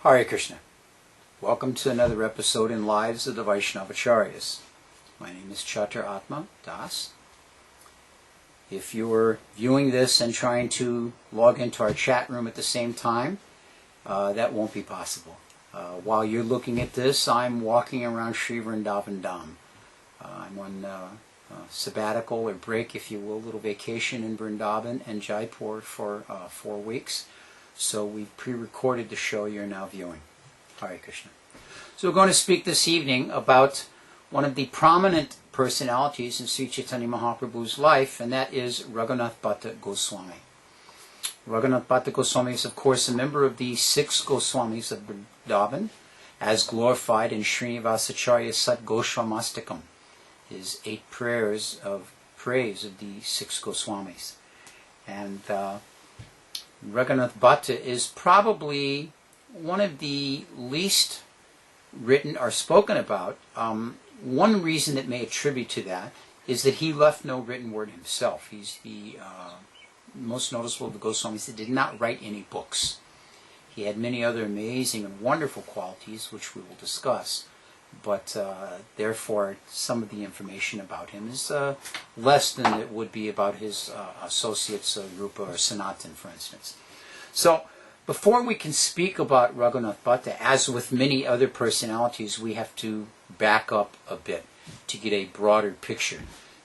Hare Krishna. Welcome to another episode in Lives of the Vaishnava Acharyas. My name is Chaturatma, dasa. If you're viewing this and trying to log into our chat room at the same time, that won't be possible. While you're looking at this, I'm walking around Sri Vrindavan Dham. I'm on sabbatical or break, if you will, little vacation in Vrindavan and Jaipur for 4 weeks. So we've pre-recorded the show you're now viewing. Hare Krishna. So we're going to speak this evening about one of the prominent personalities in Sri Chaitanya Mahaprabhu's life, and that is Raghunatha Bhatta Goswami. Raghunatha Bhatta Goswami is, of course, a member of the Six Goswamis of Vrindavan, as glorified in Srinivasacharya's Sat Goswamastikam, his 8 prayers of praise of the Six Goswamis. And Raghunatha Bhatta is probably one of the least written or spoken about. One reason that may attribute to that is that he left no written word himself. He's the most noticeable of the Goswamis that did not write any books. He had many other amazing and wonderful qualities, which we will discuss, but therefore some of the information about him is less than it would be about his associates, Rupa or Sanatan, for instance. So before we can speak about Raghunatha Bhatta, as with many other personalities, we have to back up a bit to get a broader picture.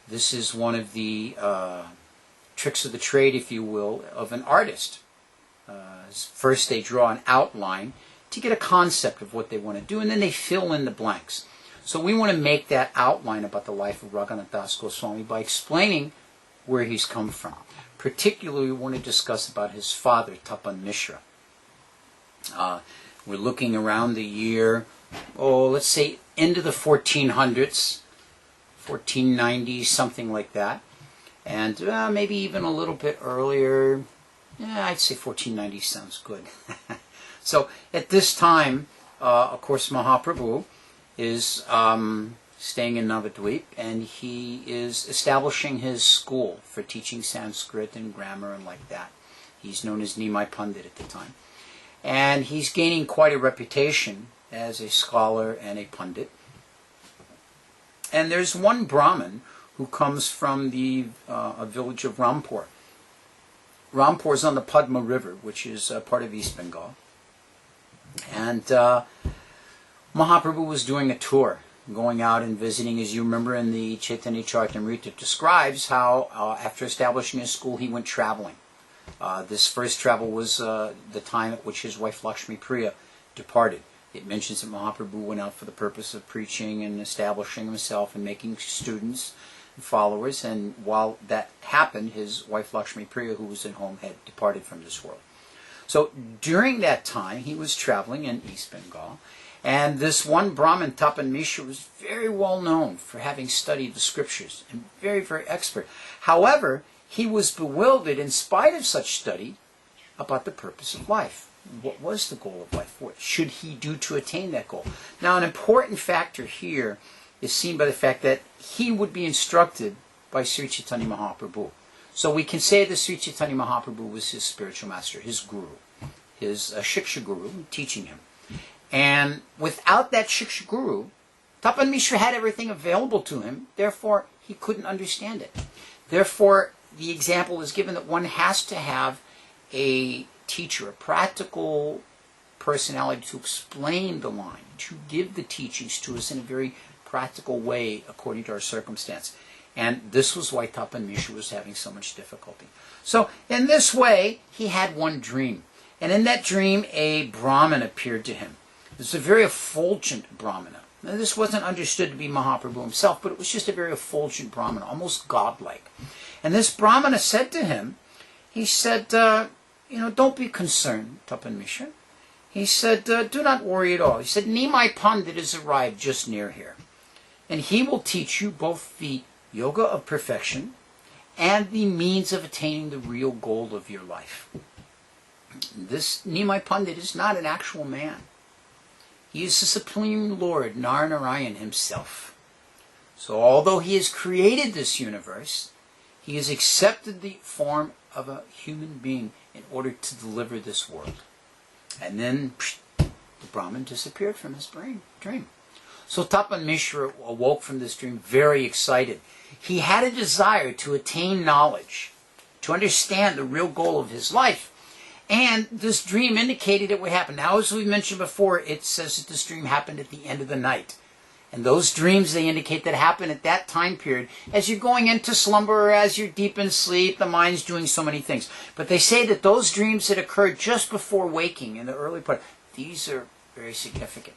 This is one of the tricks of the trade, if you will, of an artist. First they draw an outline to get a concept of what they want to do, and then they fill in the blanks. So we want to make that outline about the life of Raghunatha Das Goswami by explaining where he's come from. Particularly, we want to discuss about his father, Tapan Mishra. We're looking around the year, let's say into the 1400s, 1490s, something like that. And maybe even a little bit earlier. I'd say 1490 sounds good. So at this time, of course, Mahaprabhu is staying in Navadvip, and he is establishing his school for teaching Sanskrit and grammar and like that. He's known as Nimai Pandit at the time. And he's gaining quite a reputation as a scholar and a Pandit. And there's one Brahmin who comes from the a village of Rampur. Rampur is on the Padma River, which is part of East Bengal. And Mahaprabhu was doing a tour, going out and visiting. As you remember in the Chaitanya Charitamrita, it describes how after establishing his school he went traveling. This first travel was the time at which his wife Lakshmi Priya departed. It mentions that Mahaprabhu went out for the purpose of preaching and establishing himself and making students and followers, and while that happened, his wife Lakshmi Priya, who was at home, had departed from this world. So during that time, he was traveling in East Bengal, and this one Brahmin, Tapan Mishra, was very well known for having studied the scriptures and very, very expert. However, he was bewildered, in spite of such study, about the purpose of life. What was the goal of life? What should he do to attain that goal? Now, an important factor here is seen by the fact that he would be instructed by Sri Chaitanya Mahaprabhu. So we can say that Sri Chaitanya Mahaprabhu was his spiritual master, his guru, his Shiksha guru, teaching him. And without that Shiksha guru, Tapan Mishra had everything available to him, therefore he couldn't understand it. Therefore, the example is given that one has to have a teacher, a practical personality to explain the line, to give the teachings to us in a very practical way according to our circumstance. And this was why Tapan Mishra was having so much difficulty. So in this way, he had one dream. And in that dream, a Brahmin appeared to him. It was a very effulgent Brahmana. Now, this wasn't understood to be Mahaprabhu himself, but it was just a very effulgent Brahmana, almost godlike. And this Brahmana said to him, he said, don't be concerned, Tapan Mishra. He said, do not worry at all. He said, Nimai Pandit has arrived just near here. And he will teach you both the yoga of perfection and the means of attaining the real goal of your life. This Nimai Pandit is not an actual man. He is the Supreme Lord, Narayana himself. So although he has created this universe, he has accepted the form of a human being in order to deliver this world. And then The Brahmin disappeared from his dream. So Tapan Mishra awoke from this dream very excited. He had a desire to attain knowledge, to understand the real goal of his life. And this dream indicated it would happen. Now, as we mentioned before, it says that this dream happened at the end of the night. And those dreams, they indicate that happen at that time period. As you're going into slumber, or as you're deep in sleep, the mind's doing so many things. But they say that those dreams that occurred just before waking, in the early part, these are very significant.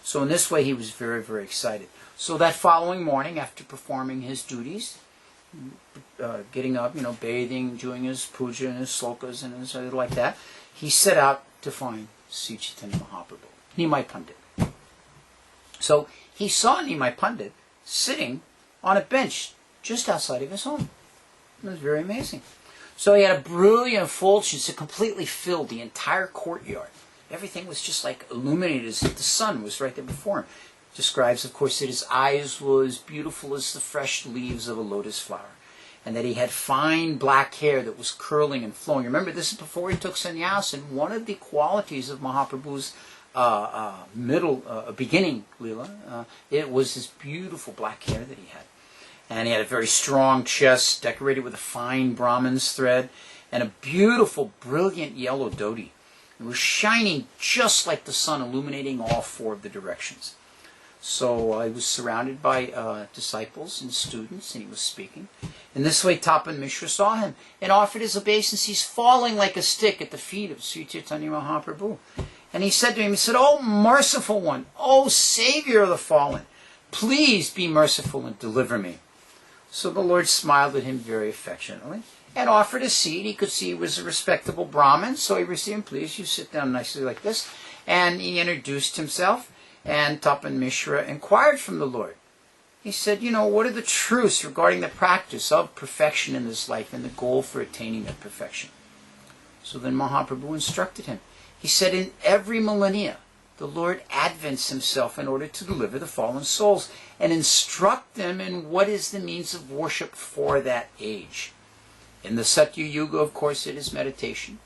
So in this way, he was very, very excited. So that following morning, after performing his duties, getting up, bathing, doing his puja and his slokas and his, like that, he set out to find Sri Chaitanya Mahaprabhu, Nimai Pandit. So he saw Nimai Pandit sitting on a bench just outside of his home. It was very amazing. So he had a brilliant effulgence that completely filled the entire courtyard. Everything was just like illuminated as if the sun was right there before him. Describes, of course, that his eyes were as beautiful as the fresh leaves of a lotus flower, and that he had fine black hair that was curling and flowing. Remember, this is before he took sannyas, and one of the qualities of Mahaprabhu's beginning Leela, it was his beautiful black hair that he had. And he had a very strong chest decorated with a fine Brahmin's thread and a beautiful, brilliant yellow dhoti. It was shining just like the sun, illuminating all four of the directions. So he was surrounded by disciples and students, and he was speaking. In this way, Tapan Mishra saw him and offered his obeisances, falling like a stick at the feet of Sri Chaitanya Mahaprabhu. And he said to him, "Oh, merciful one, oh, Savior of the fallen, please be merciful and deliver me." So the Lord smiled at him very affectionately and offered a seat. He could see he was a respectable Brahmin, so he received him. "Please, you sit down nicely like this." And he introduced himself, and Tapan Mishra inquired from the Lord. He said, what are the truths regarding the practice of perfection in this life and the goal for attaining that perfection? So then Mahaprabhu instructed him. He said, in every millennia, the Lord advents himself in order to deliver the fallen souls and instruct them in what is the means of worship for that age. In the Satya Yuga, of course, it is meditation.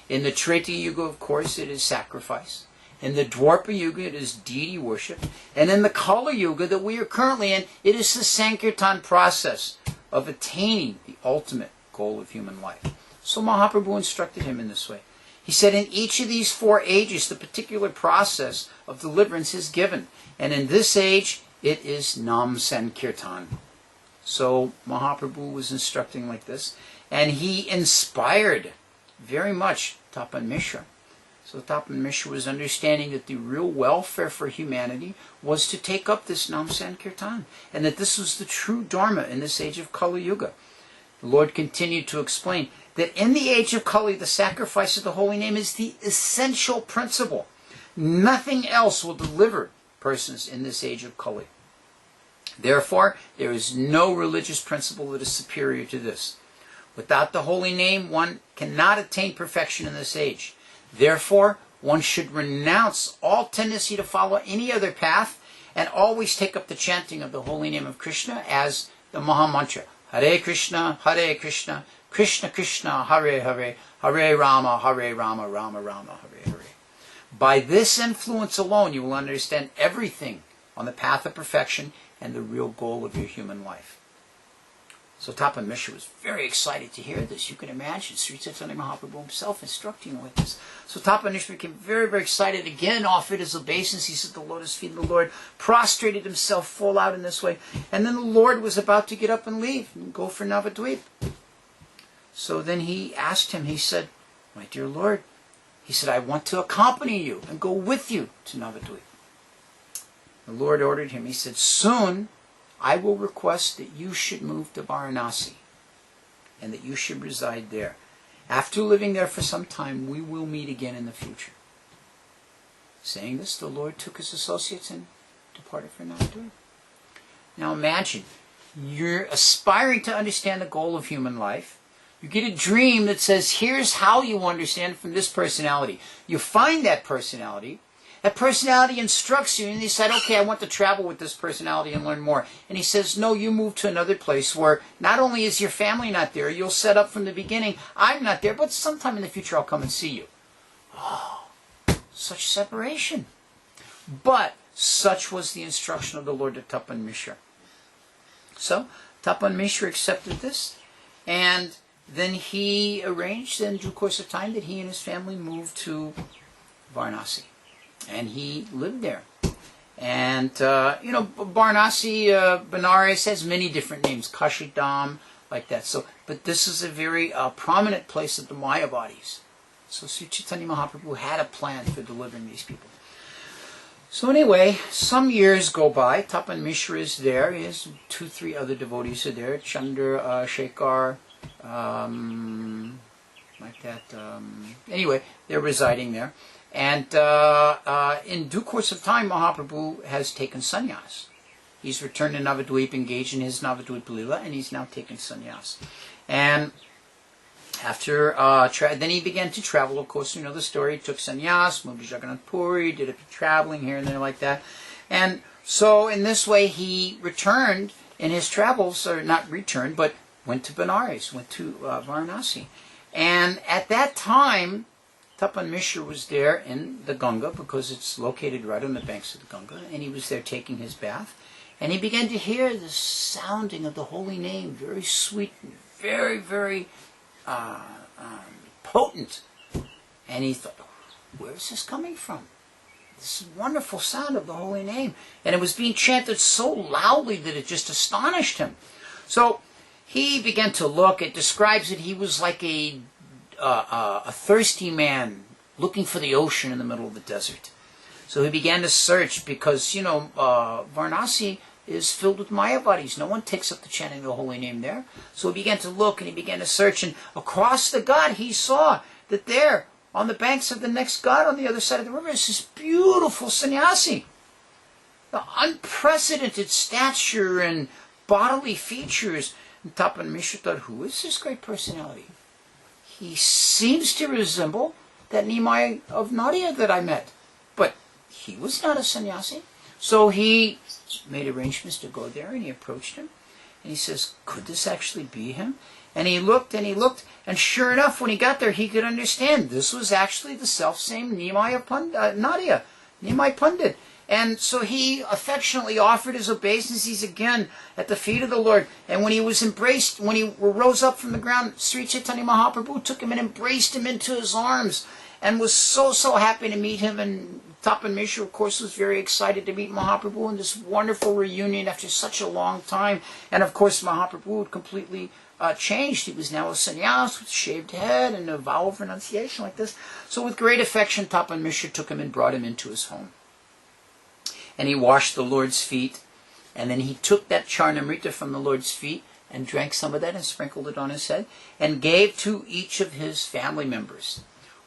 In the Treta Yuga, of course, it is sacrifice. In the Dwapara Yuga, it is deity worship. And in the Kali Yuga that we are currently in, it is the Sankirtan process of attaining the ultimate goal of human life. So Mahaprabhu instructed him in this way. He said, in each of these four ages, the particular process of deliverance is given. And in this age, it is Nam Sankirtan. So Mahaprabhu was instructing like this. And he inspired very much Tapan Mishra. So Tapan Mishra was understanding that the real welfare for humanity was to take up this Nam Sankirtan, and that this was the true Dharma in this age of Kali Yuga. The Lord continued to explain that in the age of Kali, the sacrifice of the holy name is the essential principle. Nothing else will deliver persons in this age of Kali. Therefore, there is no religious principle that is superior to this. Without the holy name, one cannot attain perfection in this age. Therefore, one should renounce all tendency to follow any other path and always take up the chanting of the holy name of Krishna as the Maha Mantra. Hare Krishna, Krishna Krishna, Hare Hare, Hare Rama, Rama Rama, Hare Hare. By this influence alone, you will understand everything on the path of perfection and the real goal of your human life. So Tapan Mishra was very excited to hear this. You can imagine Sri Chaitanya Mahaprabhu himself instructing like this. So Tapan Mishra became very, very excited. Again, offered his obeisances at the lotus feet of the Lord, prostrated himself full out in this way. And then the Lord was about to get up and leave and go for Navadvip. So then he asked him, he said, "My dear Lord," he said, "I want to accompany you and go with you to Navadvip." The Lord ordered him, he said, "Soon I will request that you should move to Varanasi and that you should reside there. After living there for some time, we will meet again in the future." Saying this, the Lord took his associates and departed for Navadvip. Now imagine, you're aspiring to understand the goal of human life. You get a dream that says, here's how you understand from this personality. You find that personality. That personality instructs you, and he said, okay, I want to travel with this personality and learn more. And he says, no, you move to another place where not only is your family not there, you'll set up from the beginning, I'm not there, but sometime in the future I'll come and see you. Oh, such separation. But such was the instruction of the Lord to Tapan Mishra. So Tapan Mishra accepted this, and then he arranged in due course of time that he and his family moved to Varanasi. And he lived there. And, Varanasi, Benares has many different names, Kashidam, like that. So, but this is a very prominent place of the Mayavadis. So Sri Chaitanya Mahaprabhu had a plan for delivering these people. So anyway, some years go by. Tapan Mishra is there. He has 2-3 other devotees are there. Chandra, Shekhar, like that. Anyway, they're residing there. And in due course of time, Mahaprabhu has taken sannyas. He's returned to Navadvip, engaged in his Navadvip Lila, and he's now taken sannyas. And after, then he began to travel, of course, you know the story. He took sannyas, moved to Jagannath Puri, did a bit of traveling here and there like that. And so in this way, he returned in his travels, or not returned, but went to Benares, went to Varanasi. And at that time, Tapan Mishra was there in the Ganga, because it's located right on the banks of the Ganga, and he was there taking his bath. And he began to hear the sounding of the holy name, very sweet, very, very potent. And he thought, where is this coming from? This wonderful sound of the holy name. And it was being chanted so loudly that it just astonished him. So he began to look. It describes that he was like a thirsty man looking for the ocean in the middle of the desert. So he began to search, because, Varanasi is filled with Mayavadis. No one takes up the chanting of the holy name there. So he began to look, and he began to search, and across the Ghat he saw that there, on the banks of the next Ghat on the other side of the river, is this beautiful sannyasi. The unprecedented stature and bodily features. And Tapan Mishra thought, who is this great personality? He seems to resemble that Nimai of Nadia that I met. But he was not a sannyasi. So he made arrangements to go there, and he approached him. And he says, could this actually be him? And he looked, and sure enough, when he got there, he could understand. This was actually the self-same Nimai of Nadia, Nimai Pandit. And so he affectionately offered his obeisances again at the feet of the Lord. And when he was embraced, when he rose up from the ground, Sri Chaitanya Mahaprabhu took him and embraced him into his arms, and was so happy to meet him. And Tapan Mishra, of course, was very excited to meet Mahaprabhu in this wonderful reunion after such a long time. And of course, Mahaprabhu had completely changed. He was now a sannyas with shaved head and a vow of renunciation like this. So with great affection, Tapan Mishra took him and brought him into his home. And he washed the Lord's feet, and then he took that charnamrita from the Lord's feet and drank some of that and sprinkled it on his head and gave to each of his family members.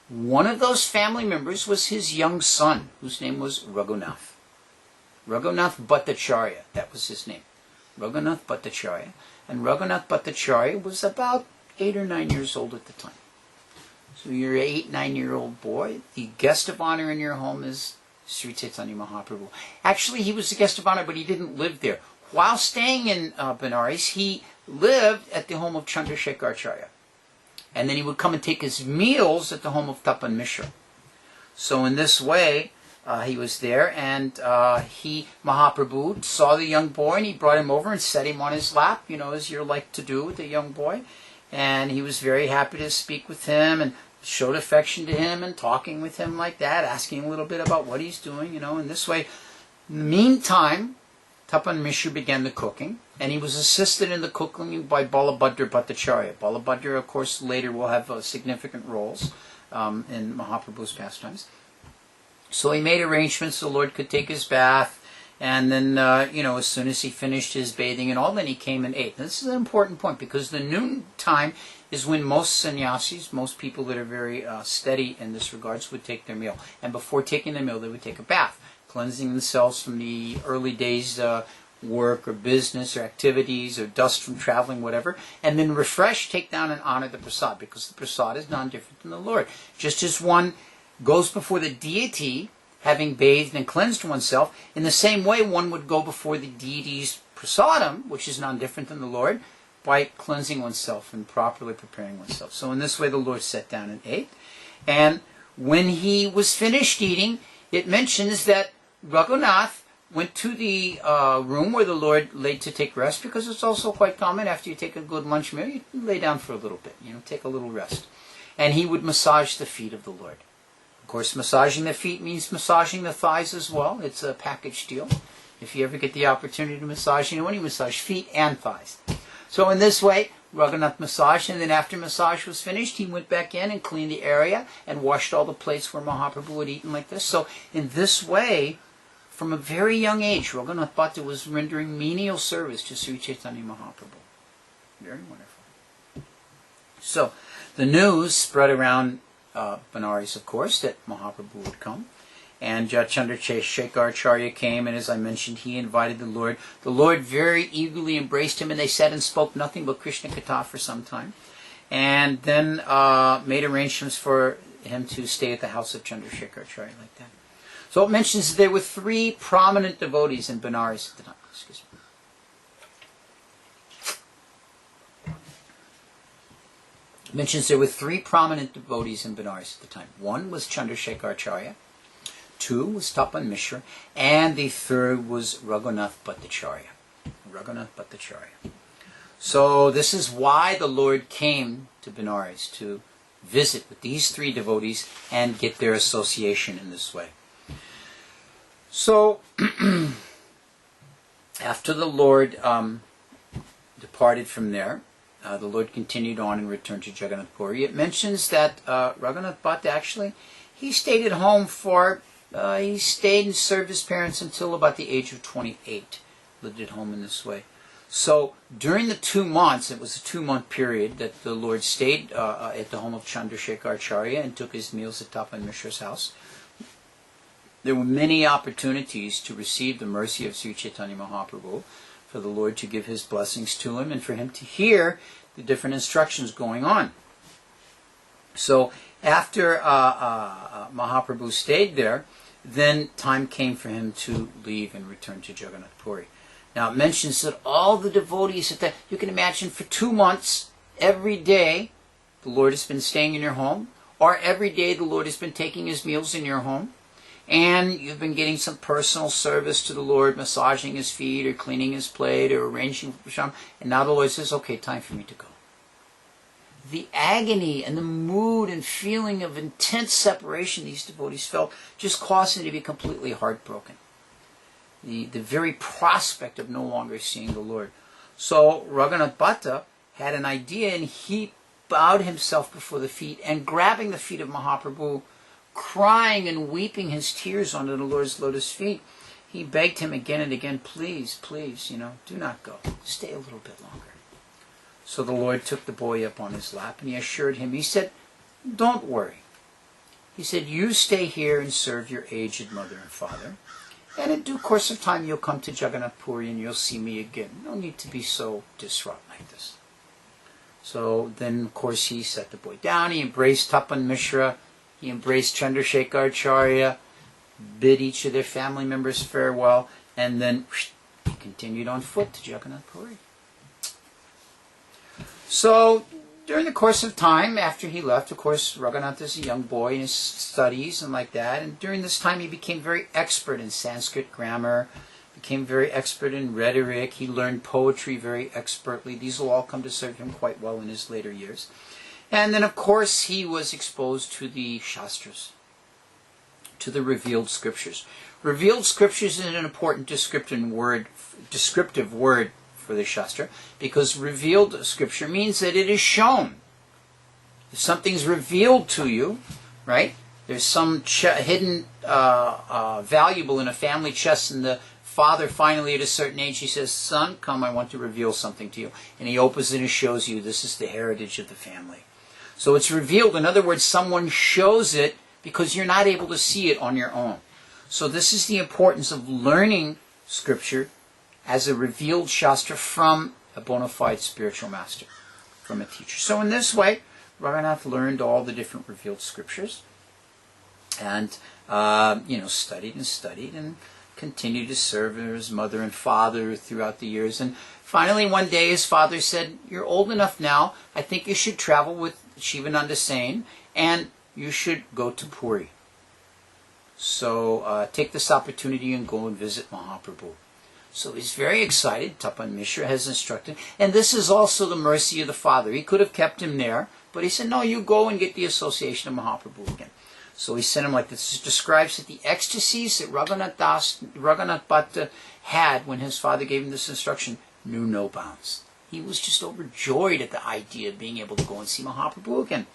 One of those family members was his young son, whose name was Raghunath. Raghunath Bhattacharya, that was his name. Raghunath Bhattacharya. And Raghunath Bhattacharya was about 8 or 9 years old at the time. So you're an 8, 9-year-old boy. The guest of honor in your home is Sri Chaitanya Mahaprabhu. Actually, he was the guest of honor, but he didn't live there. While staying in Benares, he lived at the home of Chandrasekharacharya. And then he would come and take his meals at the home of Tapan Mishra. So in this way, he was there, and Mahaprabhu saw the young boy, and he brought him over and set him on his lap, as you're like to do with a young boy. And he was very happy to speak with him, and showed affection to him, and talking with him like that, asking a little bit about what he's doing, in this way. In the meantime, Tapan Mishra began the cooking, and he was assisted in the cooking by Balabhadra Bhattacharya. Balabhadra, of course, later will have significant roles in Mahaprabhu's pastimes. So he made arrangements so the Lord could take his bath, and then, as soon as he finished his bathing and all, then he came and ate. Now, this is an important point, because the noon time is when most sannyasis, most people that are very steady in this regards, would take their meal. And before taking their meal, they would take a bath, cleansing themselves from the early days' work or business or activities or dust from traveling, whatever, and then refresh, take down, and honor the prasad, because the prasad is non-different than the Lord. Just as one goes before the deity, having bathed and cleansed oneself, in the same way one would go before the deity's prasadam, which is non-different than the Lord, by cleansing oneself and properly preparing oneself. So in this way the Lord sat down and ate. And when he was finished eating, it mentions that Raghunath went to the room where the Lord laid to take rest, because it's also quite common after you take a good lunch meal, you lay down for a little bit, take a little rest. And he would massage the feet of the Lord. Of course, massaging the feet means massaging the thighs as well. It's a package deal. If you ever get the opportunity to massage anyone, you massage feet and thighs. So in this way, Raghunath massaged, and then after massage was finished, he went back in and cleaned the area and washed all the plates where Mahaprabhu had eaten like this. So in this way, from a very young age, Raghunatha Bhatta was rendering menial service to Sri Chaitanya Mahaprabhu. Very wonderful. So the news spread around Benares, of course, that Mahaprabhu would come. And Chandrasekhar Acharya came, and as I mentioned, he invited the Lord. The Lord very eagerly embraced him, and they sat and spoke nothing but Krishna Katha for some time. And then made arrangements for him to stay at the house of Chandrasekhar Acharya like that. So it mentions there were 3 prominent devotees in Benares at the time. Excuse me. It mentions there were 3 prominent devotees in Benares at the time. One was Chandrasekhar Acharya. 2 was Tapan Mishra, and the 3rd was Raghunath Bhattacharya. Raghunath Bhattacharya. So this is why the Lord came to Benares, to visit with these 3 devotees and get their association in this way. So after the Lord departed from there, the Lord continued on and returned to Jagannath Puri. It mentions that Raghunath Bhatta actually, he stayed at home for he stayed and served his parents until about the age of 28. Lived at home in this way. So during the 2 months, it was a 2-month period that the Lord stayed at the home of Chandrasekhar Acharya and took his meals at Tapan Mishra's house. There were many opportunities to receive the mercy of Sri Chaitanya Mahaprabhu, for the Lord to give his blessings to him and for him to hear the different instructions going on. So after Mahaprabhu stayed there, then time came for him to leave and return to Jagannath Puri. Now it mentions that all the devotees at that, you can imagine for 2 months, every day the Lord has been staying in your home, or every day the Lord has been taking his meals in your home, and you've been getting some personal service to the Lord, massaging his feet or cleaning his plate or arranging for Prasham, and now the Lord says, okay, time for me to go. The agony and the mood and feeling of intense separation these devotees felt just caused them to be completely heartbroken. The very prospect of no longer seeing the Lord. So Raghunath Bhatta had an idea, and he bowed himself before the feet, and grabbing the feet of Mahaprabhu, crying and weeping his tears onto the Lord's lotus feet, he begged him again and again, please, please, do not go. Stay a little bit longer. So the Lord took the boy up on his lap, and he assured him, he said, don't worry. He said, you stay here and serve your aged mother and father, and in due course of time you'll come to Jagannath Puri and you'll see me again. No need to be so distraught like this. So then, of course, he set the boy down, he embraced Tapan Mishra, he embraced Chandrasekhar Acharya, bid each of their family members farewell, and then he continued on foot to Jagannath Puri. So, during the course of time, after he left, of course, Raghunath is a young boy in his studies and like that, and during this time he became very expert in Sanskrit grammar, became very expert in rhetoric, he learned poetry very expertly. These will all come to serve him quite well in his later years. And then, of course, he was exposed to the Shastras, to the revealed scriptures. Revealed scriptures is an important descriptive word for the Shastra, because revealed scripture means that it is shown. If something's revealed to you, right? There's some hidden valuable in a family chest, and the father finally at a certain age, he says, son, come, I want to reveal something to you. And he opens it and shows you this is the heritage of the family. So it's revealed. In other words, someone shows it because you're not able to see it on your own. So this is the importance of learning scripture as a revealed Shastra from a bona fide spiritual master, from a teacher. So in this way, Raghunath learned all the different revealed scriptures, and studied and continued to serve his mother and father throughout the years. And finally, one day, his father said, "You're old enough now. I think you should travel with Shivananda Sain, and you should go to Puri." So take this opportunity and go and visit Mahaprabhu. So he's very excited. Tapan Mishra has instructed. And this is also the mercy of the Father. He could have kept him there, but he said, no, you go and get the association of Mahaprabhu again. So he sent him like this. It describes that the ecstasies that Raghunatha Bhatta had when his father gave him this instruction knew no bounds. He was just overjoyed at the idea of being able to go and see Mahaprabhu again.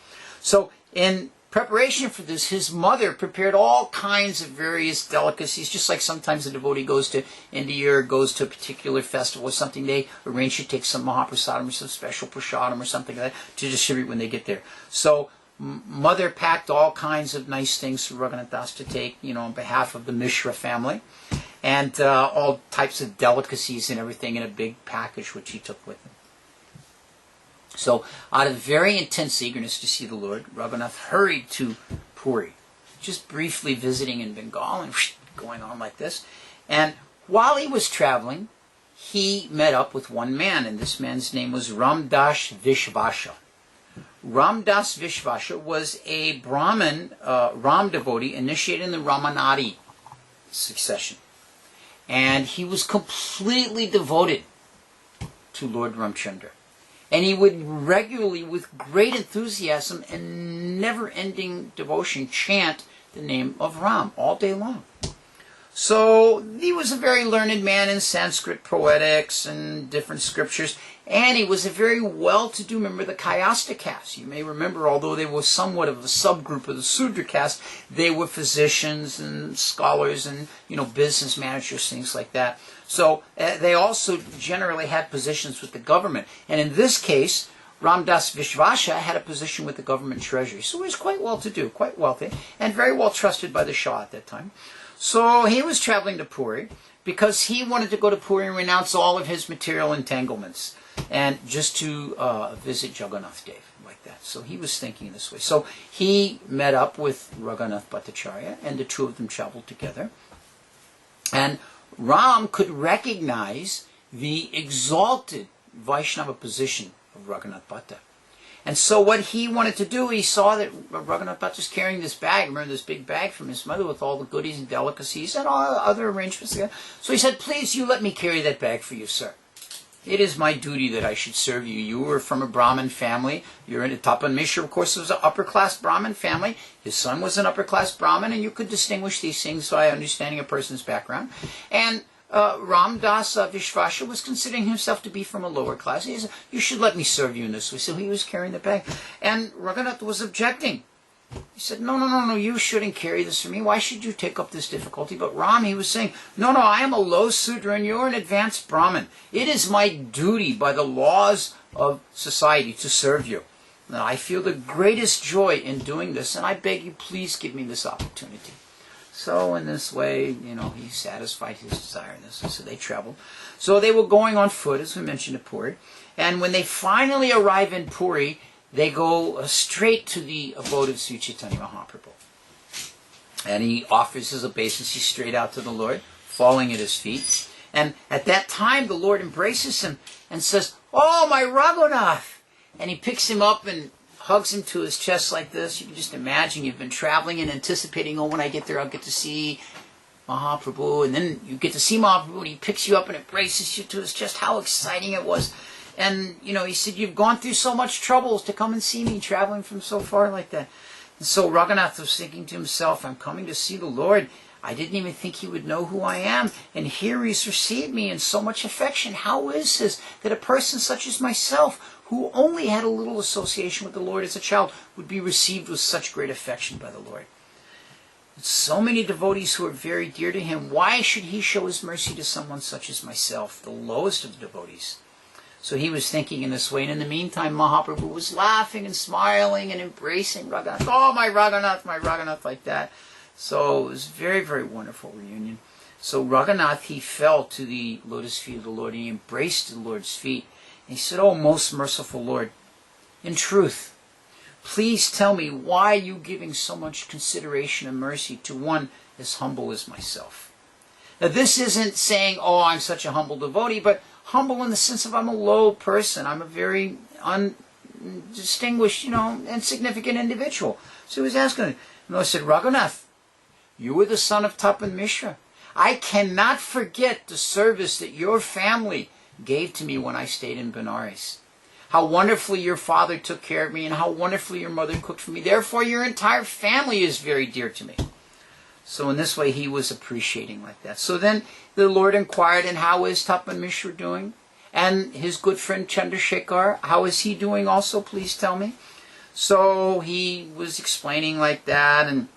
So in preparation for this, his mother prepared all kinds of various delicacies, just like sometimes a devotee goes to India or goes to a particular festival or something. They arrange to take some Mahaprasadam or some special prasadam or something like that to distribute when they get there. So mother packed all kinds of nice things for Raghunatha Das to take, on behalf of the Mishra family, and all types of delicacies and everything in a big package which he took with him. So, out of very intense eagerness to see the Lord, Raghunath hurried to Puri, just briefly visiting in Bengal and going on like this. And while he was traveling, he met up with one man, and this man's name was Ramdas Vishvasha. Ramdas Vishvasha was a Brahmin Ram devotee initiated in the Ramanadi succession. And he was completely devoted to Lord Ramchandra. And he would regularly, with great enthusiasm and never-ending devotion, chant the name of Ram all day long. So he was a very learned man in Sanskrit poetics and different scriptures, and he was a very well-to-do member of the Kayasta caste. You may remember, although they were somewhat of a subgroup of the Sudra caste, they were physicians and scholars and business managers, things like that. So they also generally had positions with the government. And in this case, Ramdas Vishvasha had a position with the government treasury. So he was quite well-to-do, quite wealthy, and very well trusted by the Shah at that time. So he was traveling to Puri because he wanted to go to Puri and renounce all of his material entanglements and just to visit Jagannath Dev like that. So he was thinking this way. So he met up with Raghunath Bhattacharya, and the two of them traveled together. And Ram could recognize the exalted Vaishnava position of Raghunath Bhatta. And so what he wanted to do, he saw that Raghunath Bhatta was carrying this bag, remember this big bag from his mother with all the goodies and delicacies and all other arrangements. So he said, please, you let me carry that bag for you, sir. It is my duty that I should serve you. You were from a Brahmin family. You're in a Tapan Mishra, of course, was an upper-class Brahmin family. His son was an upper-class Brahmin, and you could distinguish these things by understanding a person's background. And Ramdas Vishvasha was considering himself to be from a lower class. He said, you should let me serve you in this way. So he was carrying the bag. And Raghunath was objecting. He said, no, you shouldn't carry this for me. Why should you take up this difficulty? But Ram, he was saying, no, I am a low Sudra and you're an advanced Brahmin. It is my duty by the laws of society to serve you. And I feel the greatest joy in doing this, and I beg you, please give me this opportunity. So in this way, he satisfied his desire in this. So they traveled. So they were going on foot, as we mentioned, to Puri. And when they finally arrive in Puri, they go straight to the abode of Sri Chaitanya Mahaprabhu. And he offers his obeisance straight out to the Lord, falling at his feet. And at that time, the Lord embraces him and says, oh, my Raghunath! And he picks him up and hugs him to his chest like this. You can just imagine you've been traveling and anticipating, when I get there, I'll get to see Mahaprabhu. And then you get to see Mahaprabhu, and he picks you up and embraces you to his chest. How exciting it was. And, he said, you've gone through so much troubles to come and see me, traveling from so far like that. And so Raghunath was thinking to himself, I'm coming to see the Lord. I didn't even think he would know who I am. And here he's received me in so much affection. How is this that a person such as myself, who only had a little association with the Lord as a child, would be received with such great affection by the Lord? So many devotees who are very dear to him. Why should he show his mercy to someone such as myself, the lowest of the devotees? So he was thinking in this way, and in the meantime, Mahaprabhu was laughing and smiling and embracing Raghunath. Oh, my Raghunath, like that. So it was a very, very wonderful reunion. So Raghunath, he fell to the lotus feet of the Lord, and he embraced the Lord's feet. And he said, oh, most merciful Lord, in truth, please tell me, why are you giving so much consideration and mercy to one as humble as myself? Now, this isn't saying, oh, I'm such a humble devotee, but humble in the sense of I'm a low person. I'm a very undistinguished, insignificant individual. So he was asking him. And I said, Raghunath, You were the son of Tapan Mishra. I cannot forget the service that your family gave to me when I stayed in Benares. How wonderfully your father took care of me and how wonderfully your mother cooked for me. Therefore, your entire family is very dear to me. So in this way, he was appreciating like that. So then the Lord inquired, and how is Tapan Mishra doing? And his good friend Chandrasekhar, how is he doing also? Please tell me. So he was explaining like that, and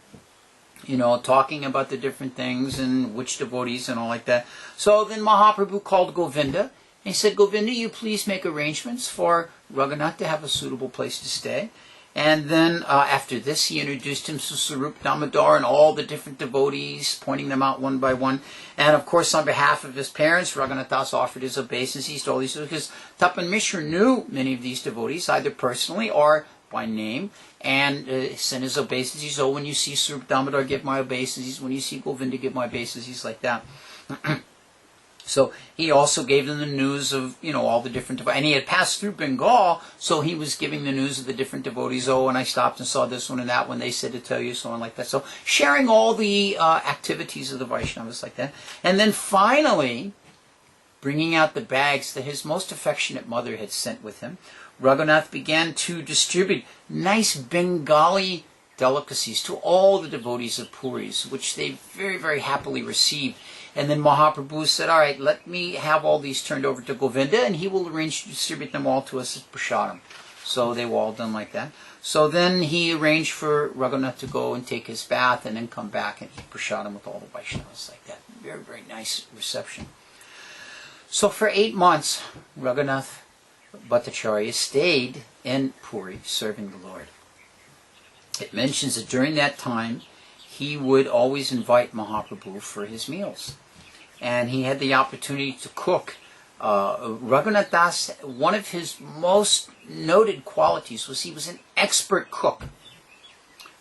talking about the different things and which devotees and all like that. So then Mahaprabhu called Govinda, and he said, Govinda, you please make arrangements for Raghunath to have a suitable place to stay. And then after this, he introduced him to Sarup Damodar and all the different devotees, pointing them out one by one. And of course, on behalf of his parents, Raghunath Das offered his obeisances to all these, because Tapan Mishra knew many of these devotees, either personally or by name, and sent his obeisances. Oh, when you see Sarup Damodar, give my obeisances. When you see Govinda, give my obeisances, like that. So he also gave them the news of, all the different devotees. And he had passed through Bengal, so he was giving the news of the different devotees. Oh, and I stopped and saw this one and that one. They said to tell you, so on like that. So sharing all the activities of the Vaishnavas like that. And then finally, bringing out the bags that his most affectionate mother had sent with him, Raghunath began to distribute nice Bengali delicacies to all the devotees of Puris, which they very, very happily received. And then Mahaprabhu said, all right, let me have all these turned over to Govinda, and he will arrange to distribute them all to us as prasadam. So they were all done like that. So then he arranged for Raghunath to go and take his bath and then come back and eat prasadam with all the Vaishnavas like that. Very, very nice reception. So for 8 months, Raghunath Bhattacharya stayed in Puri serving the Lord. It mentions that during that time, he would always invite Mahaprabhu for his meals. And he had the opportunity to cook. Raghunath Das, one of his most noted qualities was he was an expert cook.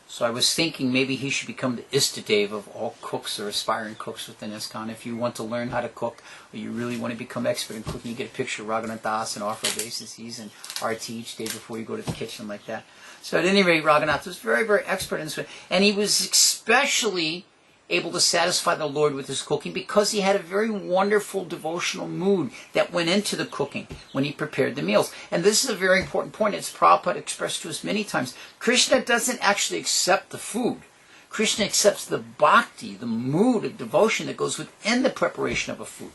So I was thinking maybe he should become the Istadev of all cooks or aspiring cooks within ISKCON. If you want to learn how to cook, or you really want to become expert in cooking, you get a picture of Raghunath Das and offer obeisances and arti each day before you go to the kitchen like that. So at any rate, Raghunath was very, very expert in this. And he was especially able to satisfy the Lord with his cooking because he had a very wonderful devotional mood that went into the cooking when he prepared the meals. And this is a very important point. It's Prabhupada expressed to us many times. Krishna doesn't actually accept the food. Krishna accepts the bhakti, the mood of devotion that goes within the preparation of a food.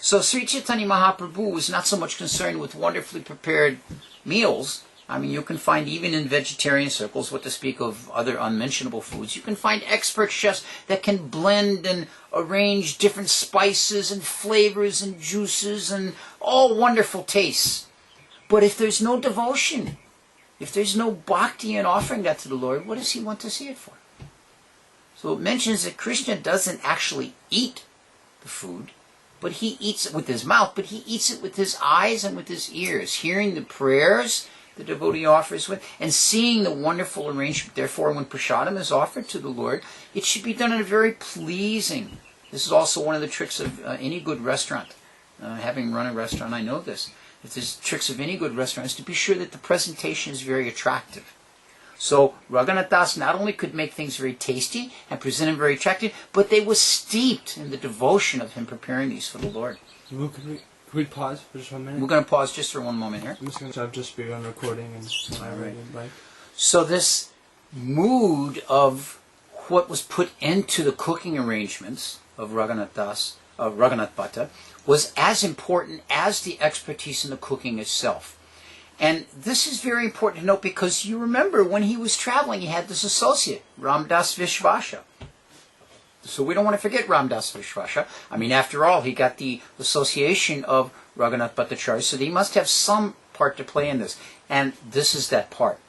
So Sri Chaitanya Mahaprabhu was not so much concerned with wonderfully prepared meals. I mean, you can find, even in vegetarian circles, what to speak of other unmentionable foods, you can find expert chefs that can blend and arrange different spices and flavors and juices and all wonderful tastes. But if there's no devotion, if there's no bhakti in offering that to the Lord, what does he want to see it for? So it mentions that Krishna doesn't actually eat the food, but he eats it with his mouth, but he eats it with his eyes and with his ears, hearing the prayers the devotee offers with, and seeing the wonderful arrangement. Therefore, when prasadam is offered to the Lord, it should be done in a very pleasing. This is also one of the tricks of any good restaurant. Having run a restaurant, I know this. If there's tricks of any good restaurant, is to be sure that the presentation is very attractive. So Raghunath Das not only could make things very tasty and present them very attractive, but they were steeped in the devotion of him preparing these for the Lord. Can we pause for just 1 minute? We're going to pause just for one moment here. I'm just going to just begun recording and right. So this mood of what was put into the cooking arrangements of Raghunath Das, of Raghunath Bhatta, was as important as the expertise in the cooking itself. And this is very important to note because you remember when he was traveling, he had this associate, Ramdas Vishvasha. So we don't want to forget Ramdas Vishvasha. I mean, after all, he got the association of Raghunath Bhattacharya, so he must have some part to play in this. And this is that part.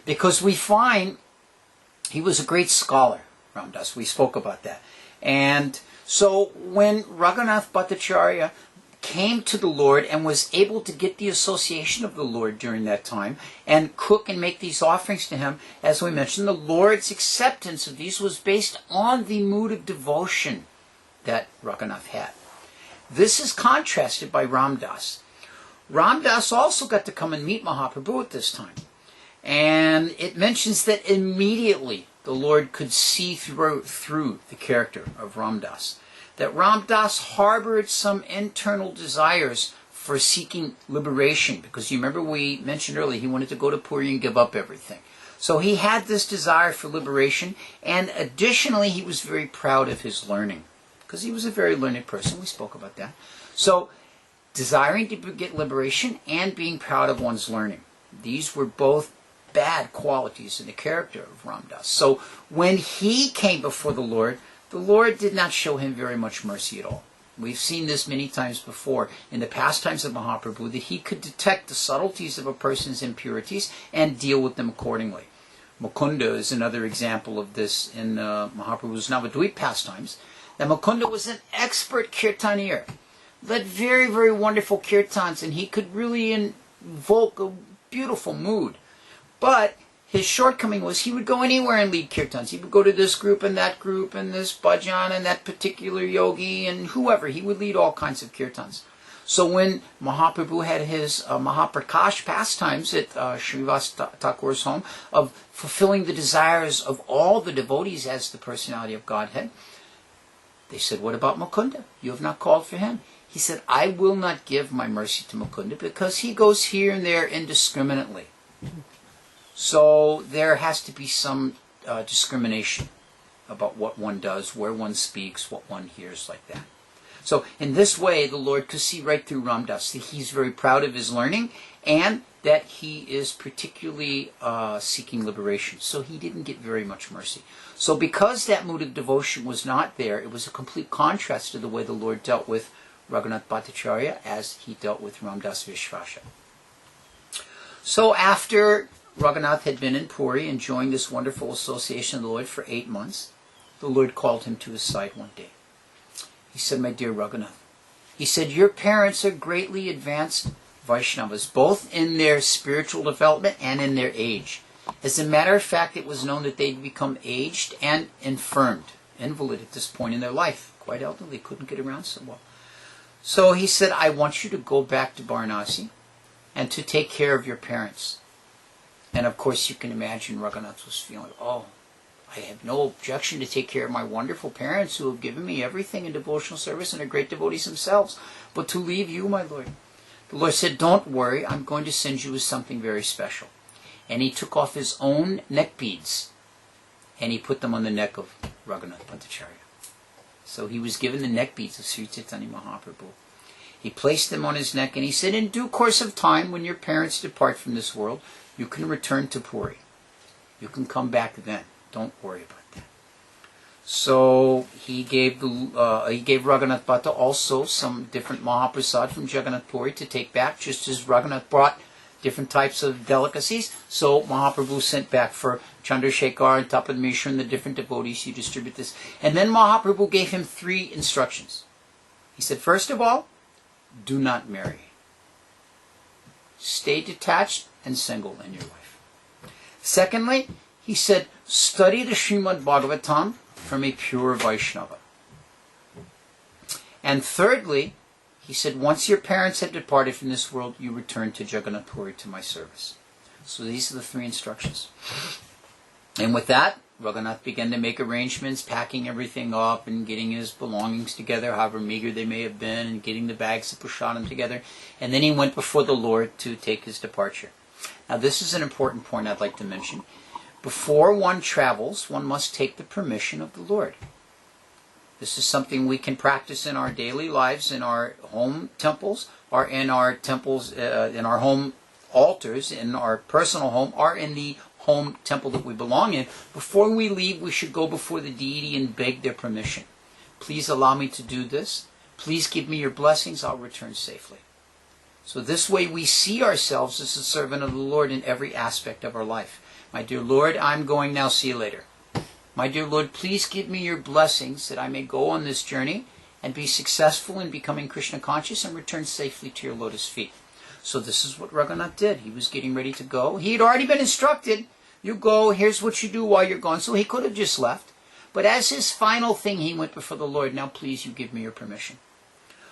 Because we find he was a great scholar, Ramdas. We spoke about that. And so when Raghunath Bhattacharya came to the Lord and was able to get the association of the Lord during that time and cook and make these offerings to him, as we mentioned, the Lord's acceptance of these was based on the mood of devotion that Raghunath had. This is contrasted by Ramdas. Ramdas also got to come and meet Mahaprabhu at this time. And it mentions that immediately the Lord could see through the character of Ram Dass. That Ram Dass harbored some internal desires for seeking liberation, because you remember we mentioned earlier he wanted to go to Puri and give up everything. So he had this desire for liberation, and additionally he was very proud of his learning, because he was a very learned person. We spoke about that. So desiring to get liberation and being proud of one's learning. These were both bad qualities in the character of Ram Dass. So when he came before the Lord did not show him very much mercy at all. We've seen this many times before in the pastimes of Mahaprabhu, that he could detect the subtleties of a person's impurities and deal with them accordingly. Mukunda is another example of this in Mahaprabhu's Navadvip pastimes. That Mukunda was an expert kirtanier, led very, very wonderful kirtans, and he could really invoke a beautiful mood. But his shortcoming was he would go anywhere and lead kirtans. He would go to this group and this bhajan and that particular yogi and whoever. He would lead all kinds of kirtans. So when Mahaprabhu had his Mahaprakash pastimes at Srivas Thakur's home of fulfilling the desires of all the devotees as the personality of Godhead, they said, what about Mukunda? You have not called for him. He said, I will not give my mercy to Mukunda because he goes here and there indiscriminately. So there has to be some discrimination about what one does, where one speaks, what one hears, like that. So in this way, the Lord could see right through Ram Dass that he's very proud of his learning and that he is particularly seeking liberation. So he didn't get very much mercy. So because that mood of devotion was not there, it was a complete contrast to the way the Lord dealt with Raghunatha Bhattacharya as he dealt with Ram Dass Vishvasha. So after Raghunath had been in Puri enjoying this wonderful association of the Lord for 8 months, the Lord called him to his side one day. He said, my dear Raghunath, he said, your parents are greatly advanced Vaishnavas, both in their spiritual development and in their age. As a matter of fact, it was known that they'd become aged and infirmed, invalid at this point in their life, quite elderly, couldn't get around so well. So he said, I want you to go back to Varanasi and to take care of your parents. And of course you can imagine Raghunath was feeling, oh, I have no objection to take care of my wonderful parents who have given me everything in devotional service and are great devotees themselves. But to leave you, my Lord. The Lord said, don't worry, I'm going to send you with something very special. And he took off his own neck beads and he put them on the neck of Raghunath Bhattacharya. So he was given the neck beads of Sri Chaitanya Mahaprabhu. He placed them on his neck and he said, in due course of time, when your parents depart from this world, you can return to Puri. You can come back then. Don't worry about that. So he gave Raghunath Bhatta also some different Mahaprasad from Jagannath Puri to take back, just as Raghunath brought different types of delicacies. So Mahaprabhu sent back for Chandrasekhar and Tapad Mishra and the different devotees to distribute this. And then Mahaprabhu gave him 3 instructions. He said, first of all, do not marry. Stay detached and single in your life. Secondly, he said, study the Srimad Bhagavatam from a pure Vaishnava. And thirdly, he said, once your parents have departed from this world, you return to Jagannath Puri to my service. So these are the 3 instructions. And with that, Raghunath began to make arrangements, packing everything up and getting his belongings together, however meager they may have been, and getting the bags of prasadam together. And then he went before the Lord to take his departure. Now this is an important point I'd like to mention. Before one travels, one must take the permission of the Lord. This is something we can practice in our daily lives, in our home temples, or in our temples, in our home altars, in our personal home, or in the home temple that we belong in. Before we leave, we should go before the deity and beg their permission. Please allow me to do this. Please give me your blessings. I'll return safely. So this way we see ourselves as a servant of the Lord in every aspect of our life. My dear Lord, I'm going now. See you later. My dear Lord, please give me your blessings that I may go on this journey and be successful in becoming Krishna conscious and return safely to your lotus feet. So this is what Raghunath did. He was getting ready to go. He had already been instructed, you go, here's what you do while you're gone. So he could have just left. But as his final thing, he went before the Lord, now please you give me your permission.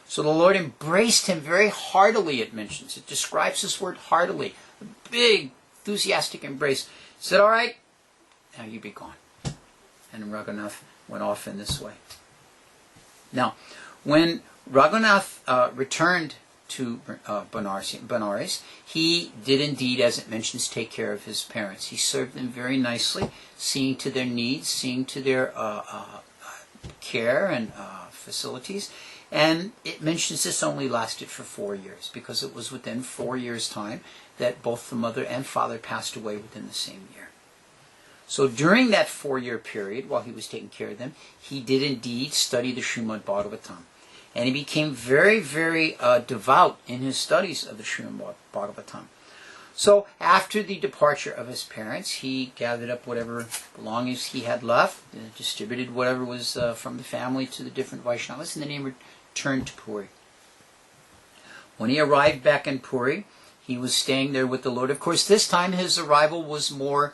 So the Lord embraced him very heartily, it mentions. It describes this word heartily. A big, enthusiastic embrace. He said, all right, now you be gone. and Raghunath went off in this way. Now, when Raghunath returned to Benares, he did indeed, as it mentions, take care of his parents. He served them very nicely, seeing to their needs, seeing to their care and facilities. And it mentions this only lasted for 4 years, because it was within 4 years' time that both the mother and father passed away within the same year. So during that 4-year period, while he was taking care of them, he did indeed study the Srimad Bhagavatam. And he became very, very devout in his studies of the Srimad Bhagavatam. So after the departure of his parents, he gathered up whatever belongings he had left, distributed whatever was from the family to the different Vaishnavas, and then he returned to Puri. When he arrived back in Puri, he was staying there with the Lord. Of course, this time his arrival was more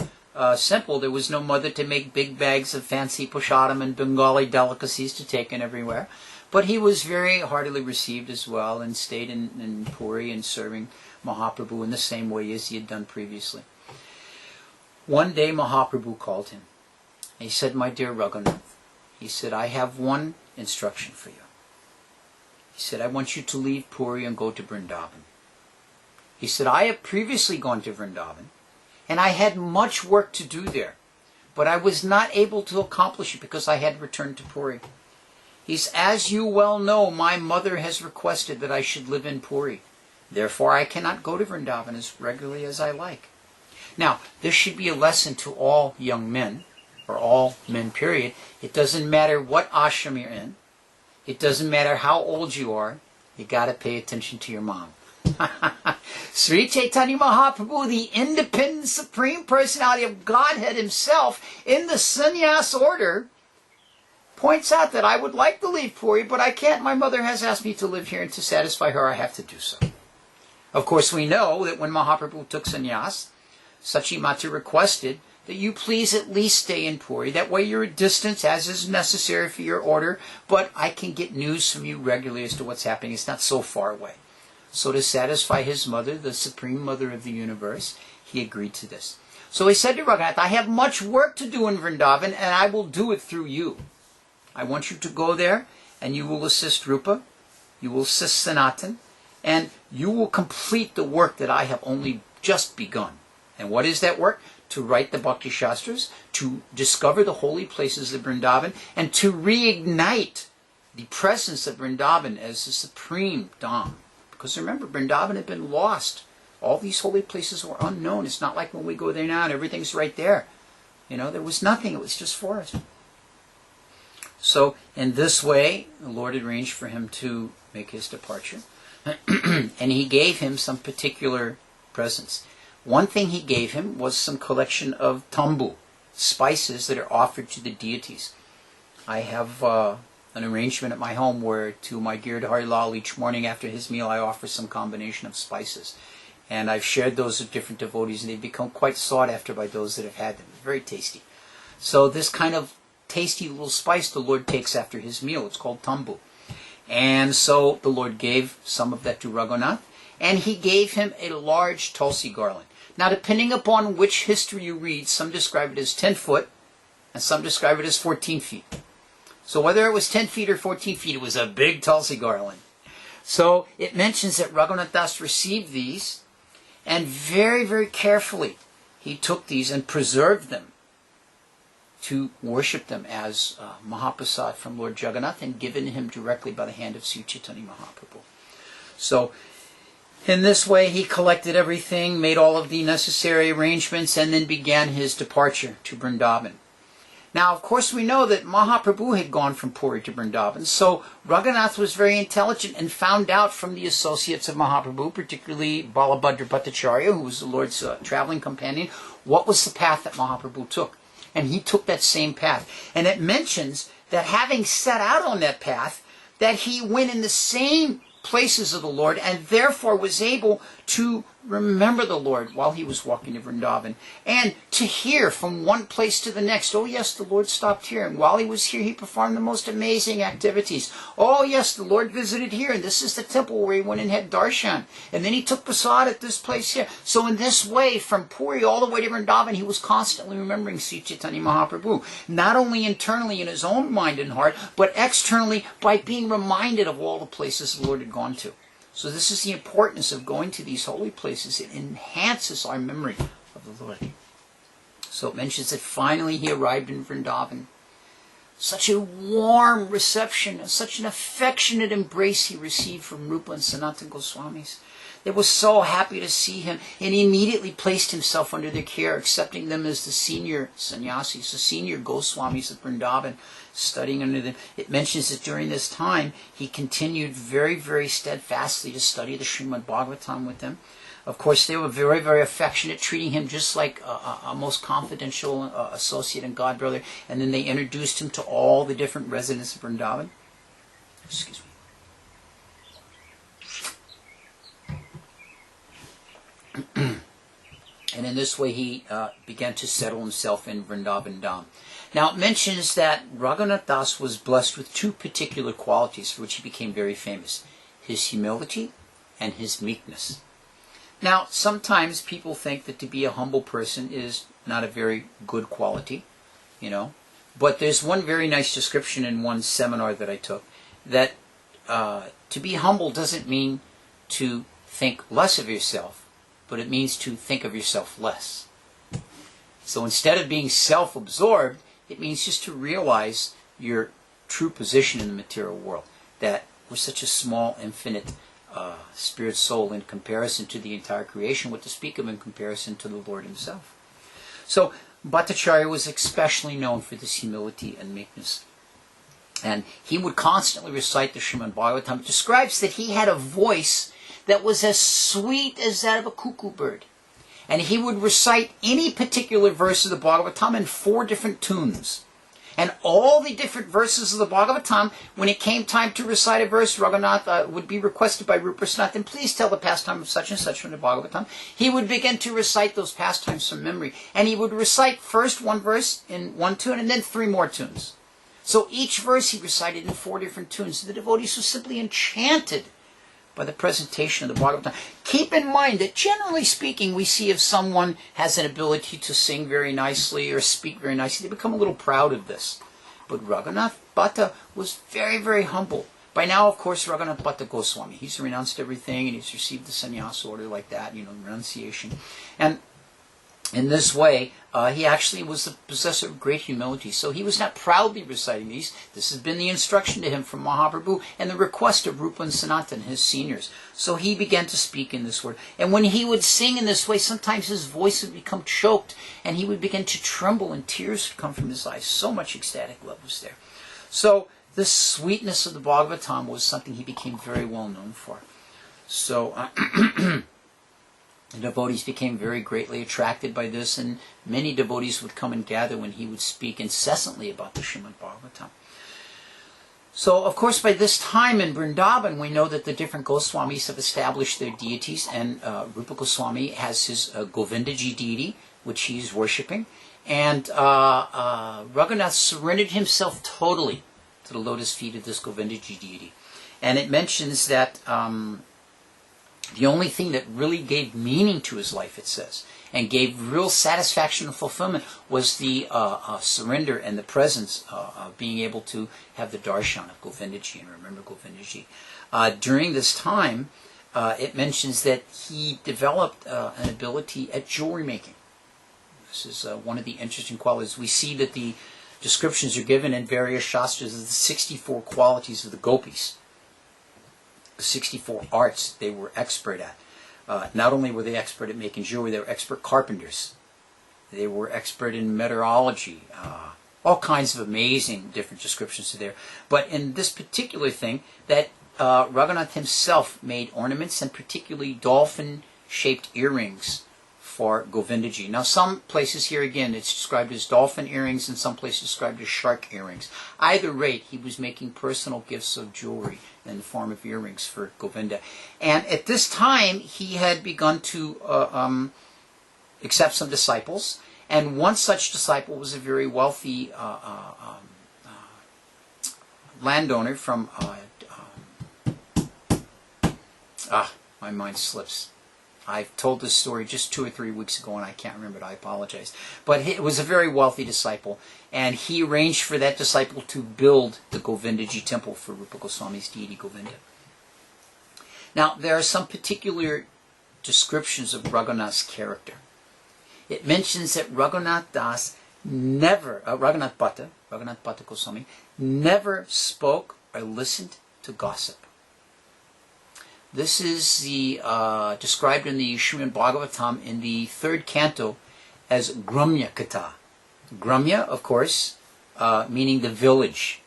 simple. There was no mother to make big bags of fancy prasadam and Bengali delicacies to take in everywhere. But he was very heartily received as well, and stayed in Puri and serving Mahaprabhu in the same way as he had done previously. One day Mahaprabhu called him. He said, "My dear Raghunath," he said, "I have one instruction for you." He said, "I want you to leave Puri and go to Vrindavan." He said, "I have previously gone to Vrindavan, and I had much work to do there, but I was not able to accomplish it because I had returned to Puri. He's, as you well know, my mother has requested that I should live in Puri. Therefore, I cannot go to Vrindavan as regularly as I like." Now, this should be a lesson to all young men, or all men, period. It doesn't matter what ashram you're in. It doesn't matter how old you are. You got to pay attention to your mom. Sri Chaitanya Mahaprabhu, the independent Supreme Personality of Godhead himself, in the sannyas order, points out that I would like to leave Puri, but I can't. My mother has asked me to live here, and to satisfy her, I have to do so. Of course, we know that when Mahaprabhu took sannyas, Sachi Mata requested that you please at least stay in Puri. That way you're at distance, as is necessary for your order, but I can get news from you regularly as to what's happening. It's not so far away. So to satisfy his mother, the Supreme Mother of the universe, he agreed to this. So he said to Raghunath, "I have much work to do in Vrindavan, and I will do it through you. I want you to go there, and you will assist Rupa, you will assist Sanatan, and you will complete the work that I have only just begun." And what is that work? To write the Bhakti Shastras, to discover the holy places of Vrindavan, and to reignite the presence of Vrindavan as the supreme Dham. Because remember, Vrindavan had been lost. All these holy places were unknown. It's not like when we go there now and everything's right there. You know, there was nothing. It was just forest. So in this way, the Lord arranged for him to make his departure. And he gave him some particular presents. One thing he gave him was some collection of tambu, spices that are offered to the deities. I have an arrangement at my home where to my dear Harilal each morning after his meal I offer some combination of spices. And I've shared those with different devotees, and they've become quite sought after by those that have had them. Very tasty. So this kind of tasty little spice the Lord takes after his meal. It's called tambu. And so the Lord gave some of that to Raghunath, and he gave him a large tulsi garland. Now, depending upon which history you read, some describe it as 10 foot, and some describe it as 14 feet. So whether it was 10 feet or 14 feet, it was a big tulsi garland. So it mentions that Raghunath Das received these, and very, very carefully he took these and preserved them to worship them as Mahaprasad from Lord Jagannath, and given him directly by the hand of Sri Chaitanya Mahaprabhu. So in this way he collected everything, made all of the necessary arrangements, and then began his departure to Vrindavan. Now, of course, we know that Mahaprabhu had gone from Puri to Vrindavan, so Raghunath was very intelligent and found out from the associates of Mahaprabhu, particularly Balabhadra Bhattacharya, who was the Lord's traveling companion, what was the path that Mahaprabhu took. And he took that same path. And it mentions that having set out on that path, that he went in the same places of the Lord, and therefore was able to remember the Lord while he was walking to Vrindavan, and to hear from one place to the next, oh yes, the Lord stopped here, and while he was here he performed the most amazing activities. Oh yes, the Lord visited here, and this is the temple where he went and had darshan, and then he took prasad at this place here. So in this way, from Puri all the way to Vrindavan, he was constantly remembering Sri Chaitanya Mahaprabhu, not only internally in his own mind and heart, but externally by being reminded of all the places the Lord had gone to. So this is the importance of going to these holy places. It enhances our memory of the Lord. So it mentions that finally he arrived in Vrindavan. Such a warm reception, such an affectionate embrace he received from Rupa and Sanatana Goswamis. They were so happy to see him, and he immediately placed himself under their care, accepting them as the senior sannyasis, the senior Goswamis of Vrindavan, studying under them. It mentions that during this time, he continued very, very steadfastly to study the Srimad Bhagavatam with them. Of course, they were very, very affectionate, treating him just like a most confidential associate and godbrother. And then they introduced him to all the different residents of Vrindavan. Excuse me. And in this way he began to settle himself in Vrindavan Dham. Now it mentions that Raghunath Das was blessed with two particular qualities for which he became very famous: his humility and his meekness. Now sometimes people think that to be a humble person is not a very good quality, but there's one very nice description in one seminar that I took, that to be humble doesn't mean to think less of yourself, but it means to think of yourself less. So instead of being self-absorbed, it means just to realize your true position in the material world, that we're such a small, infinite spirit soul in comparison to the entire creation, what to speak of in comparison to the Lord himself. So Bhattacharya was especially known for this humility and meekness. And he would constantly recite the Srimad Bhagavatam. It describes that he had a voice that was as sweet as that of a cuckoo bird. And he would recite any particular verse of the Bhagavatam in 4 different tunes. And all the different verses of the Bhagavatam, when it came time to recite a verse, Raghunatha would be requested by Rupa Sanatana, please tell the pastime of such and such from the Bhagavatam. He would begin to recite those pastimes from memory. And he would recite first one verse in one tune and then 3 more tunes. So each verse he recited in 4 different tunes. The devotees were simply enchanted by the presentation of the Bhagavatam. Keep in mind that generally speaking, we see if someone has an ability to sing very nicely or speak very nicely, they become a little proud of this. But Raghunath Bhatta was very, very humble. By now, of course, Raghunatha Bhatta Goswami, he's renounced everything and he's received the sannyas order like that, renunciation. And in this way, he actually was the possessor of great humility. So he was not proudly reciting these. This has been the instruction to him from Mahaprabhu and the request of Rupa and Sanatana, his seniors. So he began to speak in this word. And when he would sing in this way, sometimes his voice would become choked and he would begin to tremble and tears would come from his eyes. So much ecstatic love was there. So the sweetness of the Bhagavatam was something he became very well known for. So the devotees became very greatly attracted by this, and many devotees would come and gather when he would speak incessantly about the Srimad Bhagavatam. So, of course, by this time in Vrindavan, we know that the different Goswamis have established their deities, and Rupa Goswami has his Govindaji deity, which he's worshipping, and Raghunath surrendered himself totally to the lotus feet of this Govindaji deity. And it mentions that the only thing that really gave meaning to his life, it says, and gave real satisfaction and fulfillment was the surrender and the presence of being able to have the darshan of Govindaji and remember Govindaji. During this time, it mentions that he developed an ability at jewelry making. This is one of the interesting qualities. We see that the descriptions are given in various shastras of the 64 qualities of the gopis. 64 arts they were expert at. Not only were they expert at making jewelry, they were expert carpenters. They were expert in meteorology. All kinds of amazing different descriptions are there. But in this particular thing, that Raghunath himself made ornaments, and particularly dolphin-shaped earrings for Govindaji. Now some places here again it's described as dolphin earrings, and some places described as shark earrings. Either rate, he was making personal gifts of jewelry in the form of earrings for Govinda. And at this time, he had begun to accept some disciples, and one such disciple was a very wealthy landowner from my mind slips. I've told this story just 2 or 3 weeks ago and I can't remember it. I apologize. But it was a very wealthy disciple, and he arranged for that disciple to build the Govindaji temple for Rupa Goswami's deity Govinda. Now, there are some particular descriptions of Raghunath's character. It mentions that Raghunath Bhatta Goswami never spoke or listened to gossip. This is described in the Srimad Bhagavatam in the 3rd canto as Gramya Katha. Gramya, of course, meaning the village.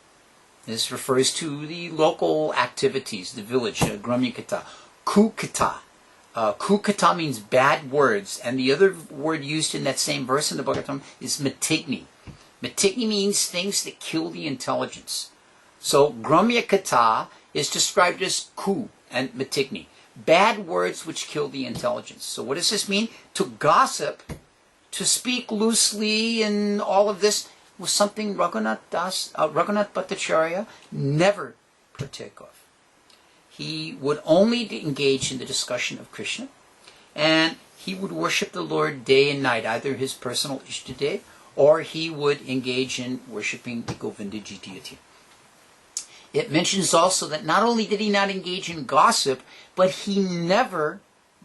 This refers to the local activities, the village, Gramya Katha. Kukata. Kukata means bad words, and the other word used in that same verse in the Bhagavatam is matigni. Matigni means things that kill the intelligence. So Gramya Katha is described as ku and matigni, bad words which kill the intelligence. So what does this mean? To gossip, to speak loosely, and all of this was something Raghunath Bhattacharya never partake of. He would only engage in the discussion of Krishna, and he would worship the Lord day and night, either his personal Ishtadev, or he would engage in worshipping the Govindaji deity. It mentions also that not only did he not engage in gossip, but he never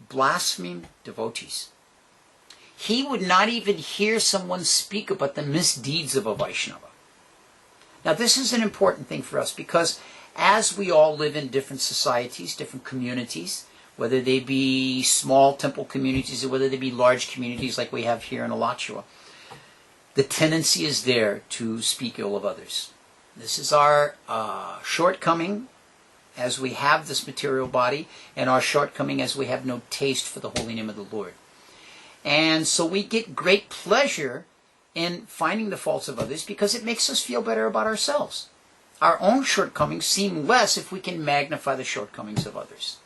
blasphemed devotees. He would not even hear someone speak about the misdeeds of a Vaishnava. Now, this is an important thing for us, because as we all live in different societies, different communities, whether they be small temple communities or whether they be large communities like we have here in Alachua, the tendency is there to speak ill of others. This is our shortcoming as we have this material body, and our shortcoming as we have no taste for the holy name of the Lord. And so we get great pleasure in finding the faults of others because it makes us feel better about ourselves. Our own shortcomings seem less if we can magnify the shortcomings of others.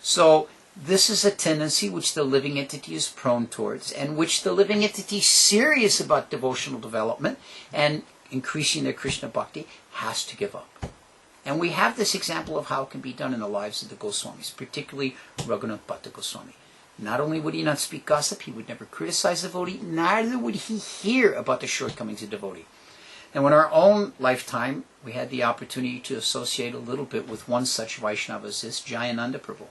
So this is a tendency which the living entity is prone towards, and which the living entity serious about devotional development and increasing their Krishna bhakti has to give up. And we have this example of how it can be done in the lives of the Goswamis, particularly Raghunatha Bhatta Goswami. Not only would he not speak gossip, he would never criticize the devotee, neither would he hear about the shortcomings of the devotee. Now, in our own lifetime, we had the opportunity to associate a little bit with one such Vaishnava as this, Jayananda Prabhu.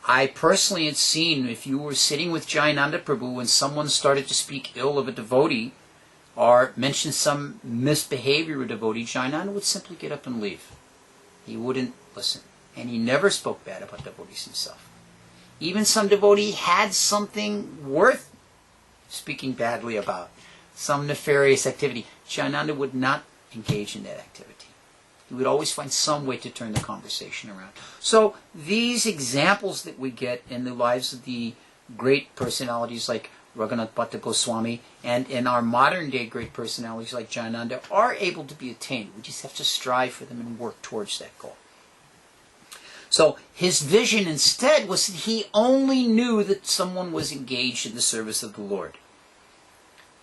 I personally had seen, if you were sitting with Jayananda Prabhu and someone started to speak ill of a devotee or mention some misbehavior of a devotee, Jayananda would simply get up and leave. He wouldn't listen. And he never spoke bad about devotees himself. Even some devotee had something worth speaking badly about, some nefarious activity, Jayananda would not engage in that activity. He would always find some way to turn the conversation around. So these examples that we get in the lives of the great personalities like Raghunatha Bhatta Goswami, and in our modern day great personalities like Jayananda, are able to be attained. We just have to strive for them and work towards that goal. So his vision instead was that he only knew that someone was engaged in the service of the Lord.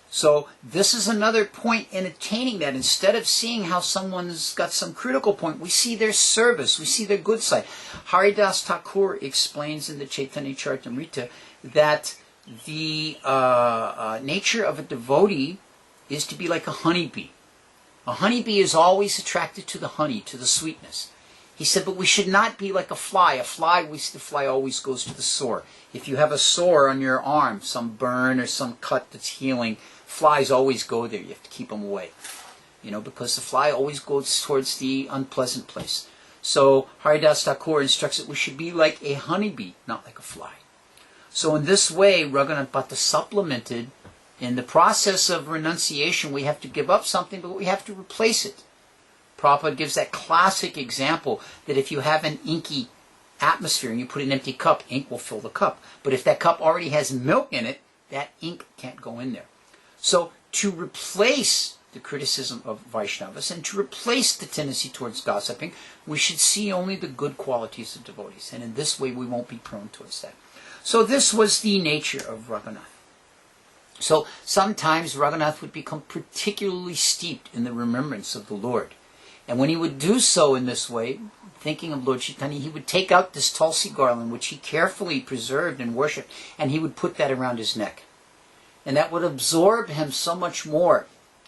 So this is another point in attaining that. Instead of seeing how someone's got some critical point, we see their service, we see their good side. Haridas Thakur explains in the Chaitanya Charitamrita that the nature of a devotee is to be like a honeybee. A honeybee is always attracted to the honey, to the sweetness. He said, but we should not be like a fly. The fly always goes to the sore. If you have a sore on your arm, some burn or some cut that's healing, flies always go there. You have to keep them away. Because the fly always goes towards the unpleasant place. So Haridas Thakur instructs that we should be like a honeybee, not like a fly. So in this way, Raghunath Bhatta supplemented, in the process of renunciation, we have to give up something, but we have to replace it. Prabhupada gives that classic example that if you have an inky atmosphere and you put an empty cup, ink will fill the cup. But if that cup already has milk in it, that ink can't go in there. So to replace the criticism of Vaishnavas, and to replace the tendency towards gossiping, we should see only the good qualities of devotees, and in this way we won't be prone towards that. So this was the nature of Raghunath. So sometimes Raghunath would become particularly steeped in the remembrance of the Lord. And when he would do so in this way, thinking of Lord Chaitanya, he would take out this tulsi garland, which he carefully preserved and worshipped, and he would put that around his neck. And that would absorb him so much more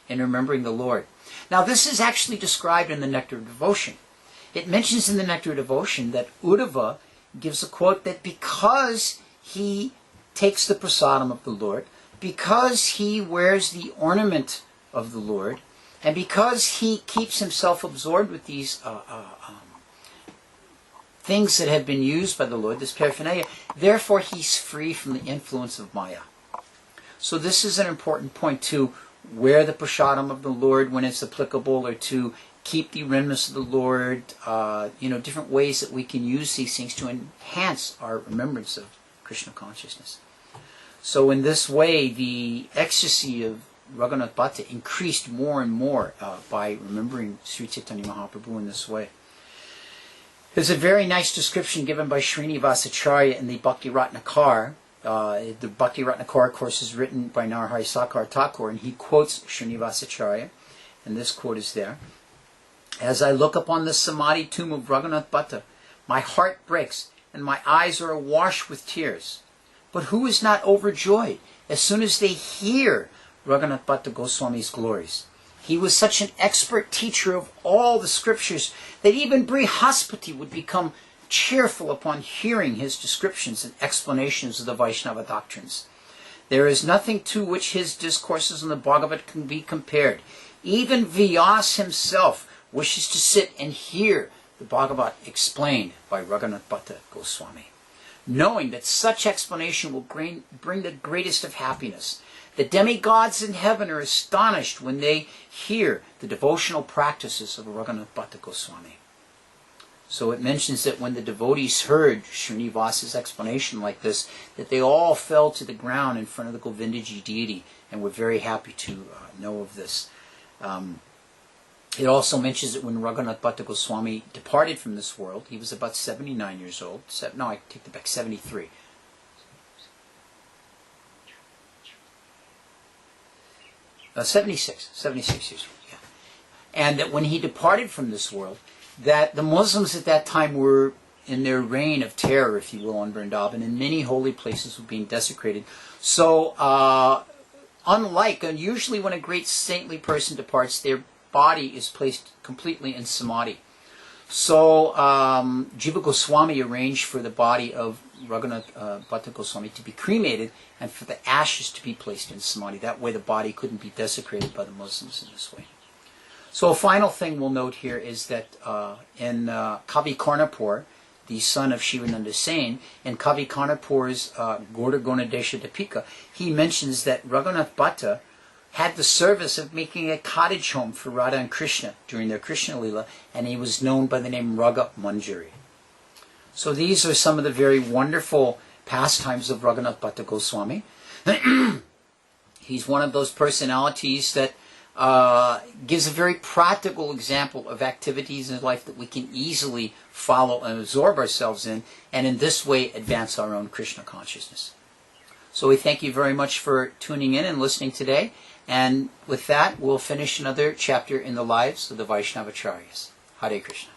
in remembering the Lord. Now this is actually described in the Nectar of Devotion. It mentions in the Nectar of Devotion that Uddhava gives a quote that because he takes the prasadam of the Lord, because he wears the ornament of the Lord, and because he keeps himself absorbed with these things that have been used by the Lord, this paraphernalia, therefore he's free from the influence of Maya. So this is an important point, to wear the prasadam of the Lord when it's applicable, or to keep the remnants of the Lord, different ways that we can use these things to enhance our remembrance of Krishna consciousness. So in this way, the ecstasy of Raghunatha Bhatta increased more and more by remembering Sri Chaitanya Mahaprabhu in this way. There's a very nice description given by Srinivasacharya in the Bhakti Ratnakar. The Bhakti Ratnakar, of course, is written by Narahari Sakar Thakur, and he quotes Srinivasacharya, and this quote is there. As I look upon the Samadhi tomb of Raghunatha Bhatta, my heart breaks and my eyes are awash with tears. But who is not overjoyed as soon as they hear Raghunatha Bhatta Goswami's glories? He was such an expert teacher of all the scriptures that even Brihaspati would become cheerful upon hearing his descriptions and explanations of the Vaishnava doctrines. There is nothing to which his discourses on the Bhagavat can be compared. Even Vyas himself wishes to sit and hear the Bhagavat explained by Raghunatha Bhatta Goswami, knowing that such explanation will bring the greatest of happiness. The demigods in heaven are astonished when they hear the devotional practices of Raghunatha Bhatta Goswami. So it mentions that when the devotees heard Srinivasa's explanation like this, that they all fell to the ground in front of the Govindaji deity and were very happy to know of this. It also mentions that when Raghunatha Bhatta Goswami departed from this world, he was about 79 years old. No, I take that back, 73. 76 years old, yeah. And that when he departed from this world, that the Muslims at that time were in their reign of terror, if you will, on Vrindavan, and many holy places were being desecrated. So, usually when a great saintly person departs, their body is placed completely in samadhi. So, Jiva Goswami arranged for the body of Raghunatha Bhatta Goswami to be cremated and for the ashes to be placed in samadhi. That way the body couldn't be desecrated by the Muslims in this way. So a final thing we'll note here is that in Kavi Karnapur, the son of Shivananda Sen, in Kavi Karnapur's Gorda Gonadesha Dipika, he mentions that Raghunath Bhatta had the service of making a cottage home for Radha and Krishna during their Krishna Lila, and he was known by the name Ragha Manjari. So these are some of the very wonderful pastimes of Raghunath Bhatta Goswami. He's one of those personalities that gives a very practical example of activities in life that we can easily follow and absorb ourselves in, and in this way advance our own Krishna consciousness. So we thank you very much for tuning in and listening today, and with that we'll finish another chapter in the lives of the Vaishnava Acharyas. Hare Krishna.